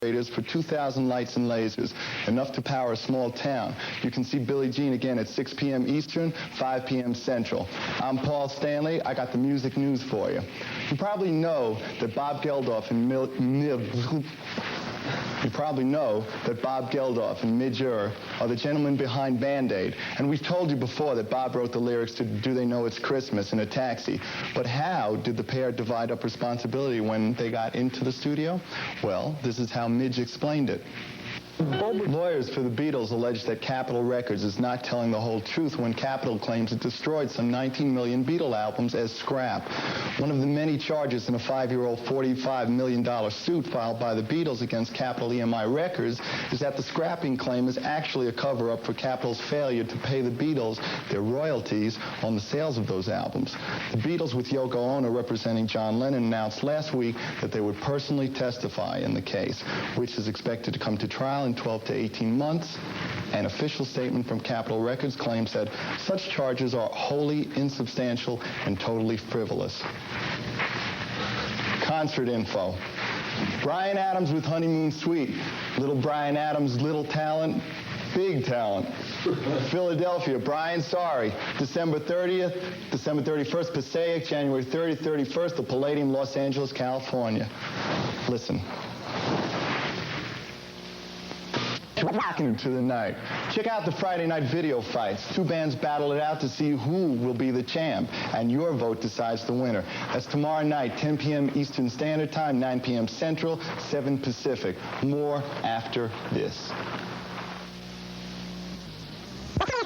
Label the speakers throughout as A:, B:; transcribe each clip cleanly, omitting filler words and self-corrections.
A: for 2,000 lights and lasers, enough to power a small town. You can see Billie Jean again at 6 p.m. Eastern, 5 p.m. Central. I'm Paul Stanley. I got the music news for you. You probably know that Bob Geldof and Midge are the gentlemen behind Band-Aid. And we've told you before that Bob wrote the lyrics to Do They Know It's Christmas in a taxi. But how did the pair divide up responsibility when they got into the studio? Well, this is how Midge explained it. Lawyers for the Beatles allege that Capitol Records is not telling the whole truth when Capitol claims it destroyed some 19 million Beatle albums as scrap. One of the many charges in a 5-year-old $45 million suit filed by the Beatles against Capitol EMI Records is that the scrapping claim is actually a cover-up for Capitol's failure to pay the Beatles their royalties on the sales of those albums. The Beatles, with Yoko Ono representing John Lennon, announced last week that they would personally testify in the case, which is expected to come to trial in 12 to 18 months. An official statement from Capitol Records claims that such charges are wholly insubstantial and totally frivolous. Concert info. Bryan Adams with Honeymoon Suite. Little Bryan Adams, little talent, big talent. Philadelphia, Brian Sorry. December 30th, December 31st, Passaic. January 30th, 31st, the Palladium, Los Angeles, California. Listen. Welcome to the night. Check out the Friday night video fights. Two bands battle it out to see who will be the champ, and your vote decides the winner. That's tomorrow night, 10 p.m. Eastern Standard Time, 9 p.m. Central, 7 Pacific. More after this.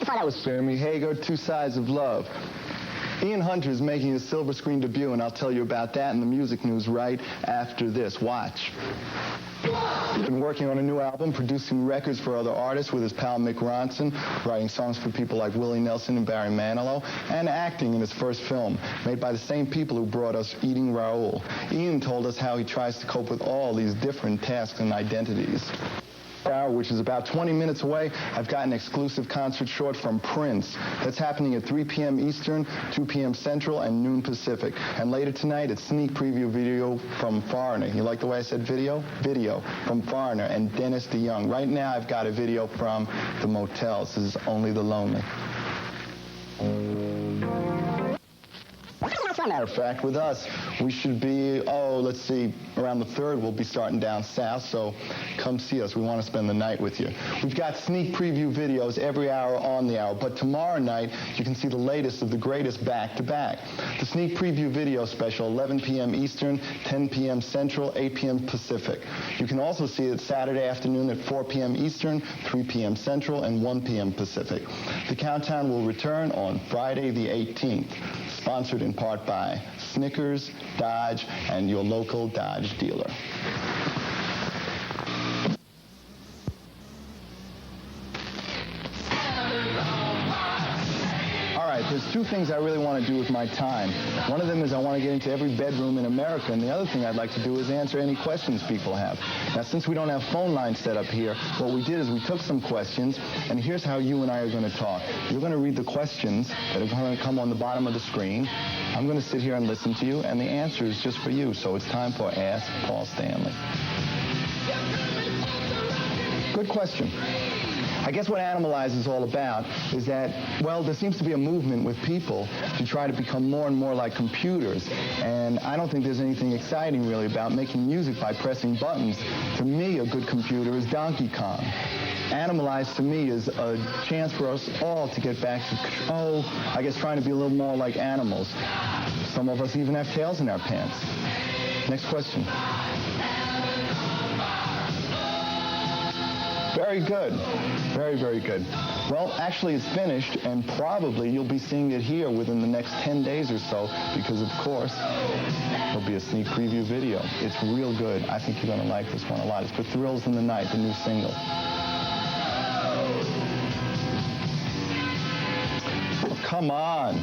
A: That was Sammy Hagar, Two Sides of Love. Ian Hunter is making his silver screen debut, and I'll tell you about that in the music news right after this. Watch. He's been working on a new album, producing records for other artists with his pal Mick Ronson, writing songs for people like Willie Nelson and Barry Manilow, and acting in his first film, made by the same people who brought us Eating Raoul. Ian told us how he tries to cope with all these different tasks and identities. Hour, which is about 20 minutes away, I've got an exclusive concert short from Prince. That's happening at 3 p.m. Eastern, 2 p.m. Central, and noon Pacific. And later tonight, it's sneak preview video from Foreigner. You like the way I said video? Video from Foreigner and Dennis DeYoung. Right now, I've got a video from The Motels. This is Only the Lonely. Matter of fact, with us, we should be, let's see, around the 3rd, we'll be starting down south, so come see us. We want to spend the night with you. We've got sneak preview videos every hour on the hour, but tomorrow night, you can see the latest of the greatest back-to-back. The sneak preview video special, 11 p.m. Eastern, 10 p.m. Central, 8 p.m. Pacific. You can also see it Saturday afternoon at 4 p.m. Eastern, 3 p.m. Central, and 1 p.m. Pacific. The countdown will return on Friday the 18th. Sponsored in part by Snickers, Dodge, and your local Dodge dealer. All right, there's two things I really want to do with my time. One of them is I want to get into every bedroom in America, and the other thing I'd like to do is answer any questions people have. Now, since we don't have phone lines set up here, what we did is we took some questions, and here's how you and I are going to talk. You're going to read the questions that are going to come on the bottom of the screen. I'm going to sit here and listen to you, and the answer is just for you. So it's time for Ask Paul Stanley. Good question. I guess what Animalize is all about is that, well, there seems to be a movement with people to try to become more and more like computers. And I don't think there's anything exciting, really, about making music by pressing buttons. To me, a good computer is Donkey Kong. Animalize, to me, is a chance for us all to get back to, I guess trying to be a little more like animals. Some of us even have tails in our pants. Next question. Very good. Very, very good. Well, actually, it's finished, and probably you'll be seeing it here within the next 10 days or so, because, of course, there'll be a sneak preview video. It's real good. I think you're going to like this one a lot. It's for Thrills in the Night, the new single. Oh, come on.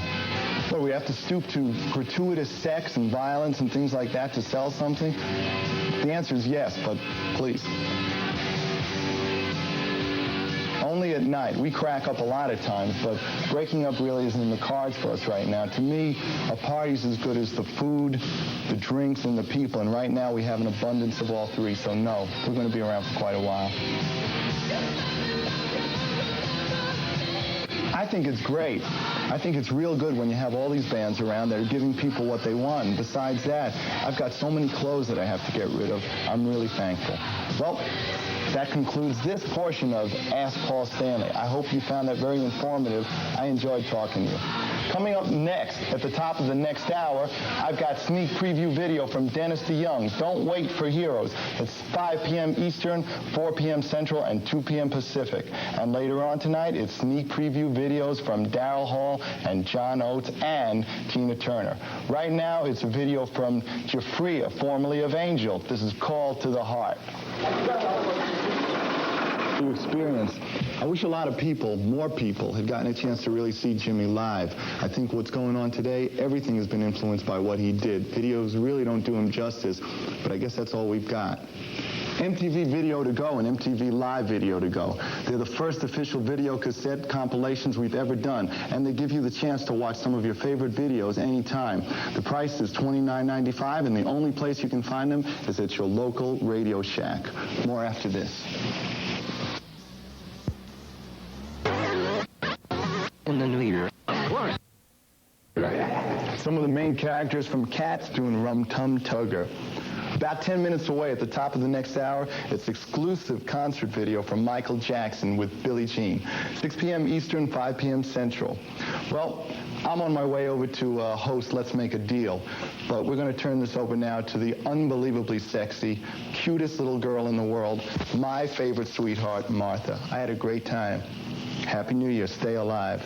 A: What, we have to stoop to gratuitous sex and violence and things like that to sell something? The answer is yes, but please. only at night. We crack up a lot of times, but breaking up really isn't in the cards for us right now. To me, a party's as good as the food, the drinks, and the people, and right now we have an abundance of all three, so no, we're going to be around for quite a while. I think it's great. I think it's real good when you have all these bands around that are giving people what they want. And besides that, I've got so many clothes that I have to get rid of. I'm really thankful. Well, that concludes this portion of Ask Paul Stanley. I hope you found that very informative. I enjoyed talking to you. Coming up next, at the top of the next hour, I've got sneak preview video from Dennis DeYoung. Don't Wait for Heroes. It's 5 p.m. Eastern, 4 p.m. Central, and 2 p.m. Pacific. And later on tonight, it's sneak preview videos from Daryl Hall and John Oates and Tina Turner. Right now, it's a video from Jafria, formerly of Angel. This is Call to the Heart. Experience. I wish a lot of people, more people, had gotten a chance to really see Jimmy live. I think what's going on today, everything has been influenced by what he did. Videos really don't do him justice, but I guess that's all we've got. MTV Video to Go and MTV Live Video to Go. They're the first official video cassette compilations we've ever done, and they give you the chance to watch some of your favorite videos anytime. The price is $29.95, and the only place you can find them is at your local Radio Shack. More after this.
B: In the new year, of course.
A: Some of the main characters from Cats doing Rum Tum Tugger. About 10 minutes away at the top of the next hour, it's exclusive concert video from Michael Jackson with Billie Jean. 6 p.m. Eastern, 5 p.m. Central. Well, I'm on my way over to host Let's Make a Deal, but we're going to turn this over now to the unbelievably sexy, cutest little girl in the world, my favorite sweetheart, Martha. I had a great time. Happy New Year. Stay alive.